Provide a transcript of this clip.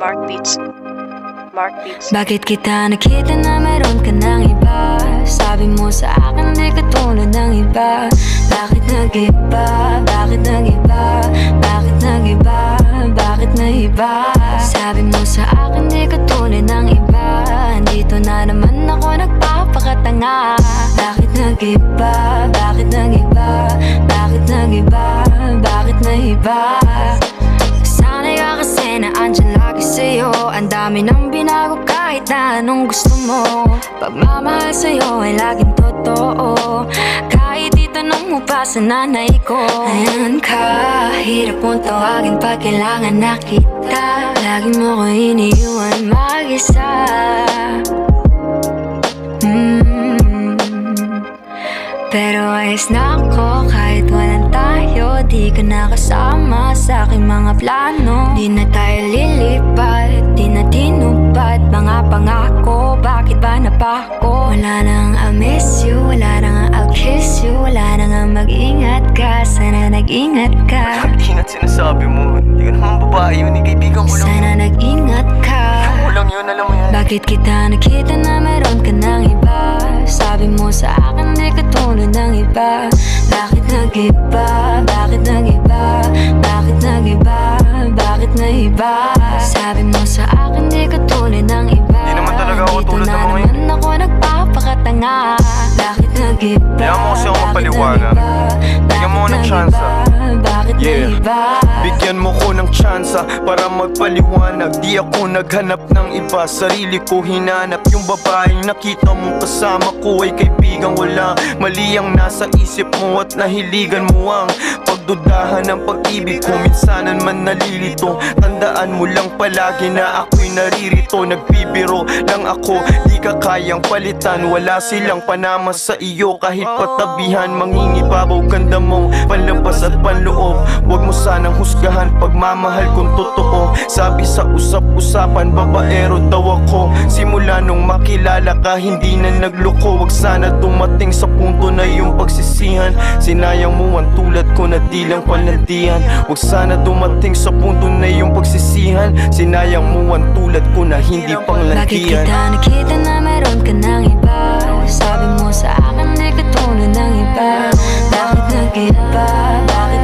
Mark Beats. Bakit kita nakita na meron ka ng iba? Sabi mo sa akin di ka tulad ng iba. Bakit nag-iba? Bakit nag-iba? Bakit nag-iba? Bakit nag-iba? Sabi mo sa akin di ka tulad ng iba. Dito na naman ako nagpapakatanga. Bakit nag-iba? Bakit nag-iba? Bakit nag-iba? Bakit nag-iba? Sanay ka kasi na andyan lagi sa'yo. Ang dami nang binago kahit na anong gusto mo. Pagmamahal sa'yo ay laging totoo. Kahit itanong mo pa sa nanay ko. Ayan ka, hirap mong tawagin pag kailangan na kita. Lagi mo ko iniiwan mag-isa. Pero ayos na ako kahit walang tayo. Di ka nakasama sa aking mga plano. Di na tayo lilipat, di na tinupad mga pangako. Bakit ba napako? Wala nang I'll miss you, wala nang I'll kiss you. Wala nang mag-ingat ka, sana nag-ingat ka. Mag-ingat sinasabi mo. Hindi ka naman babae yun, kaibigan ko lang. Sana nag-ingat ka. Ako lang yun, alam mo yan. Bakit kita nakita na meron ka ng iba? Sabi mo sa akin di ka tulad ng iba. Bakit nag-iba? Bakit nag-iba? Bakit nag-iba? Bakit nag-iba? Sabi mo sa akin di ka tulad ng iba. Di naman talaga ako tulad ng mga yun. Dito na naman ako nagpapakatanga. Bakit nag-iba? Kaya mo kasi ako mapaliwanag. Bigyan mo ko ng tsansa. Bakit nag-iba? Bigyan mo ko ng tsansa para magpaliwanag. Di ako naghanap ng iba, sarili ko hinanap. Yung babaeng nakita mong kasama ko ay kaibigan. Wala mali ang nasa isip mo at nahiligan mo ang pagdudahan ng pag-ibig ko. Minsanan man nalilito, tandaan mo lang palagi na ako'y naririto. Nagbibiro lang ako, di ka kayang palitan. Wala silang panama sa iyo kahit patabihan. Mangingibabaw ganda mo, panlabas at panloob. Huwag mo sanang husgahan pagmamahal kung totoo. Sabi sa usap-usapan, babaero daw ako. Simula nung makilala ka, hindi na nagloko. Huwag sana dumating sa punto na yung pagsisihan. Sinayang mo ang tulad ko na di lang palandian. Huwag sana dumating sa punto na yung pagsisihan. Sinayang mo ang tulad ko na hindi panglandian. Bakit kita nakita na meron ka ng iba? Sabi mo sa akin di ka tulad ng iba. Bakit nag-iba? Bakit